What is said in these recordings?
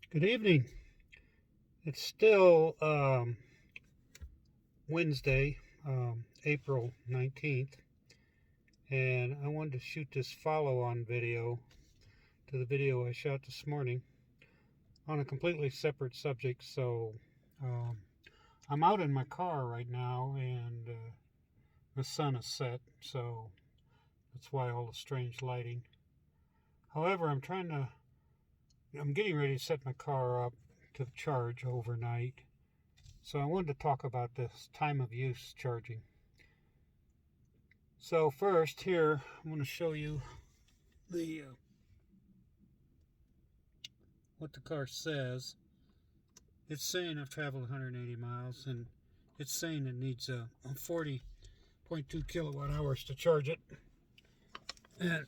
Good evening. It's still Wednesday, April 19th, and I wanted to shoot this follow-on video to the video I shot this morning on a completely separate subject. So um, I'm out in my car right now, and the sun is set, so that's why all the strange lighting. However, I'm getting ready to set my car up to charge overnight. So I wanted to talk about this time of use charging. So first here, I'm going to show you the what the car says. It's saying I've traveled 180 miles, and it's saying it needs 40.2 kilowatt hours to charge it. And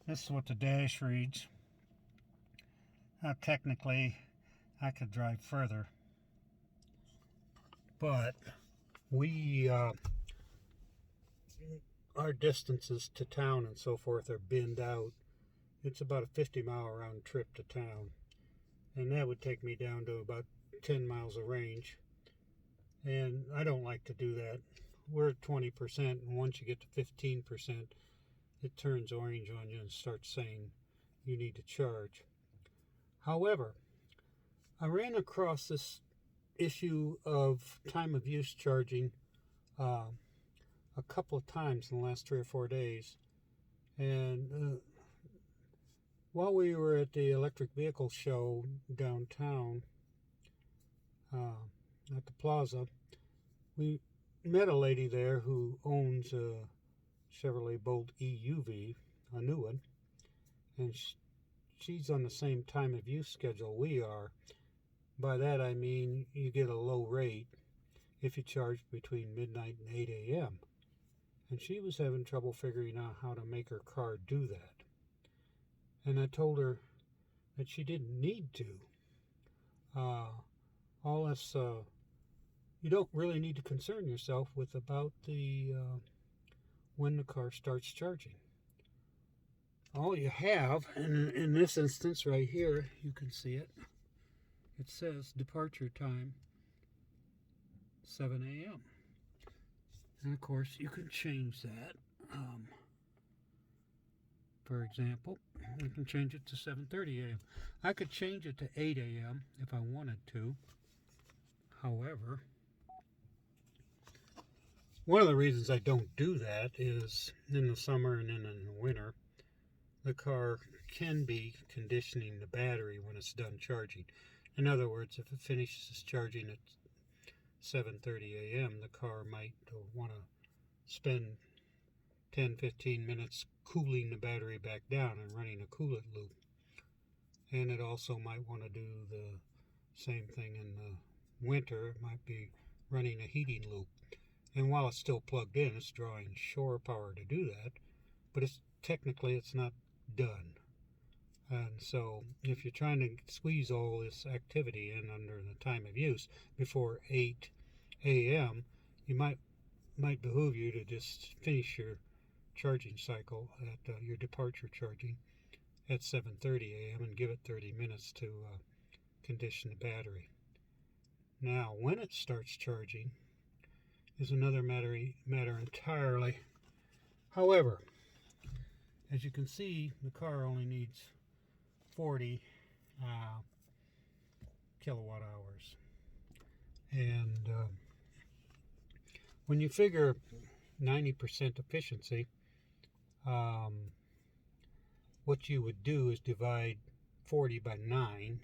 this is what the dash reads. Now, technically, I could drive further, but our distances to town and so forth are binned out. It's about a 50-mile round trip to town, and that would take me down to about 10 miles of range, and I don't like to do that. We're at 20%, and once you get to 15%, it turns orange on you and starts saying you need to charge. However, I ran across this issue of time of use charging a couple of times in the last 3 or 4 days, and while we were at the electric vehicle show downtown at the plaza, we met a lady there who owns a Chevrolet Bolt EUV, a new one, and she's on the same time of use schedule we are. By that I mean you get a low rate if you charge between midnight and 8 a.m. And she was having trouble figuring out how to make her car do that. And I told her that she didn't need to. All this, you don't really need to concern yourself with about the when the car starts charging. All you have, and in this instance right here, you can see it. It says departure time 7 a.m. And of course, you can change that. For example, I can change it to 7:30 a.m. I could change it to 8 a.m. if I wanted to. However, one of the reasons I don't do that is in the summer and then in the winter, the car can be conditioning the battery when it's done charging. In other words, if it finishes charging at 7:30 a.m., the car might want to spend 10-15 minutes cooling the battery back down and running a coolant loop. And it also might want to do the same thing in the winter. It might be running a heating loop. And while it's still plugged in, it's drawing shore power to do that, but it's not done. And so if you're trying to squeeze all this activity in under the time of use before 8 a.m., you might behoove you to just finish your charging cycle at your departure charging at 7:30 a.m. and give it 30 minutes to condition the battery. Now, when it starts charging is another matter entirely. However, as you can see, the car only needs 40 kilowatt hours. And when you figure 90% efficiency, what you would do is divide 40 by 9.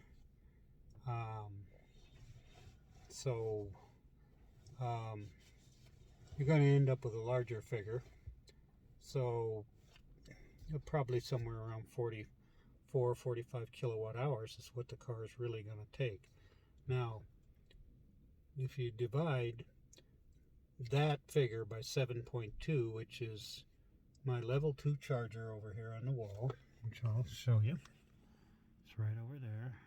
You're going to end up with a larger figure. So you're probably somewhere around 45 kilowatt hours is what the car is really going to take. Now, if you divide that figure by 7.2, which is my level 2 charger over here on the wall, which I'll show you. It's right over there.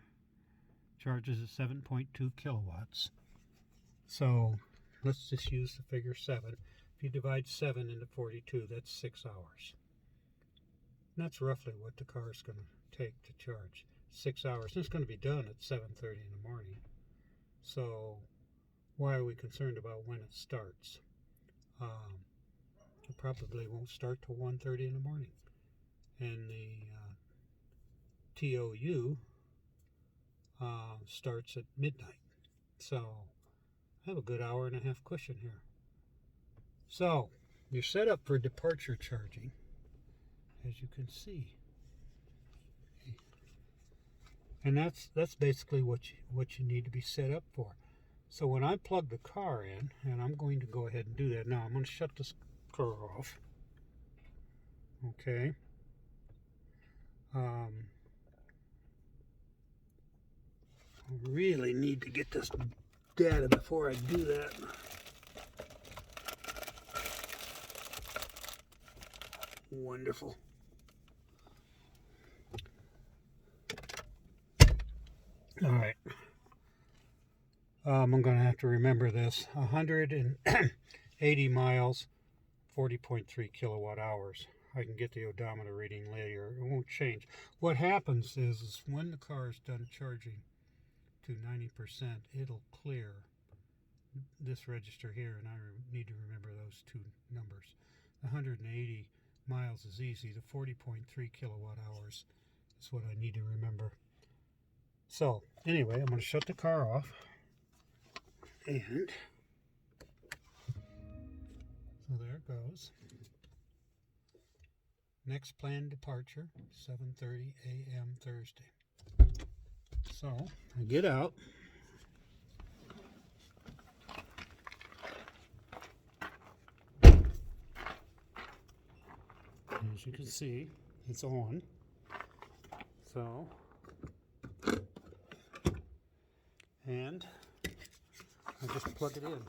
Charges at 7.2 kilowatts. So let's just use the figure 7. If you divide 7 into 42, that's 6 hours. And that's roughly what the car is going to take to charge. 6 hours. And it's going to be done at 7:30 in the morning. So why are we concerned about when it starts? It probably won't start till 1:30 in the morning. And the TOU starts at midnight. So I have a good hour and a half cushion here. So you're set up for departure charging, as you can see. And that's basically what you need to be set up for. So when I plug the car in, and I'm going to go ahead and do that now, I'm going to shut this car off. Okay. I really need to get this data before I do that. Wonderful. All right. I'm going to have to remember this. 180 miles, 40.3 kilowatt hours. I can get the odometer reading later. It won't change. What happens is when the car is done charging to 90%, it'll clear this register here, and I need to remember those two numbers. 180 miles is easy. The 40.3 kilowatt hours is what I need to remember. So anyway, I'm going to shut the car off, and so there it goes. Next planned departure, 7:30 a.m. Thursday. So I get out. As you can see, it's on. So, and I just plug it in.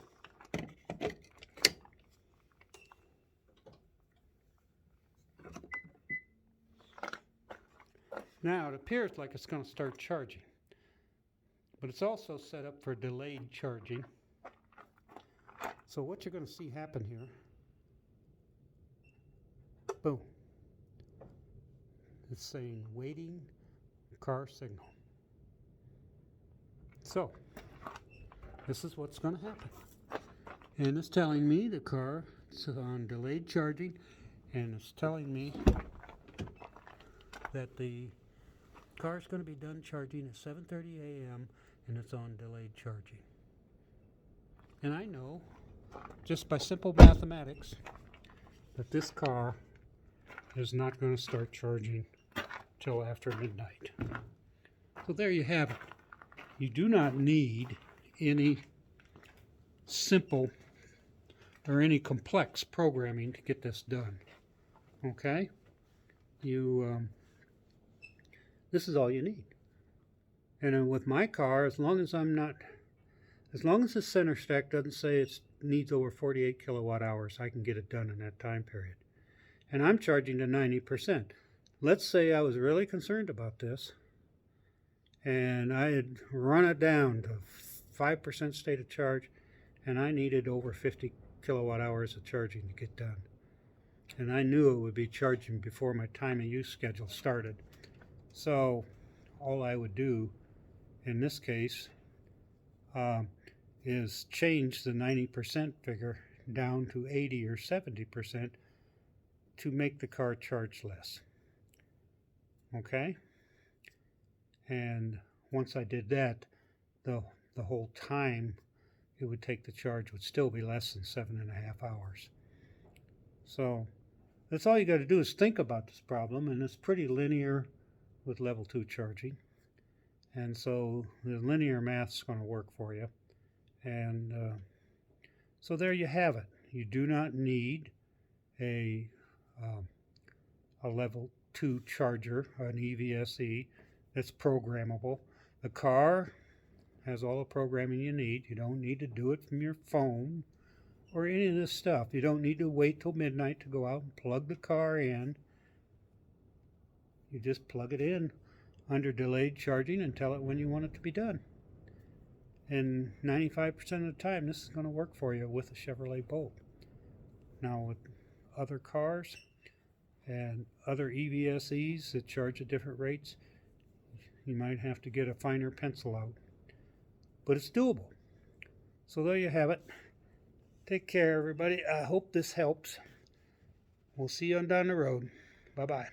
Now it appears like it's going to start charging, but it's also set up for delayed charging. So what you're going to see happen here, boom, it's saying waiting car signal. So this is what's going to happen, and it's telling me the car is on delayed charging, and it's telling me that the car is going to be done charging at 7:30 a.m. and it's on delayed charging. And I know, just by simple mathematics, that this car is not going to start charging till after midnight. So there you have it. You do not need any simple or any complex programming to get this done. Okay? This is all you need. And with my car, as long as the center stack doesn't say it needs over 48 kilowatt hours, I can get it done in that time period. And I'm charging to 90%. Let's say I was really concerned about this, and I had run it down to 5% state of charge, and I needed over 50 kilowatt hours of charging to get done. And I knew it would be charging before my time of use schedule started. So all I would do in this case is change the 90% figure down to 80 or 70% to make the car charge less. Okay? And once I did that, the whole time it would take the charge would still be less than 7.5 hours. So that's all you got to do is think about this problem, and it's pretty linear with level 2 charging. And so the linear math's going to work for you. And so there you have it. You do not need a level 2 charger, an EVSE, that's programmable. The car has all the programming you need. You don't need to do it from your phone or any of this stuff. You don't need to wait till midnight to go out and plug the car in. You just plug it in under delayed charging and tell it when you want it to be done. And 95% of the time, this is going to work for you with a Chevrolet Bolt. Now, with other cars and other EVSEs that charge at different rates, You might have to get a finer pencil out. But it's doable. So there you have it. Take care, everybody. I hope this helps. We'll see you on down the road. Bye-bye.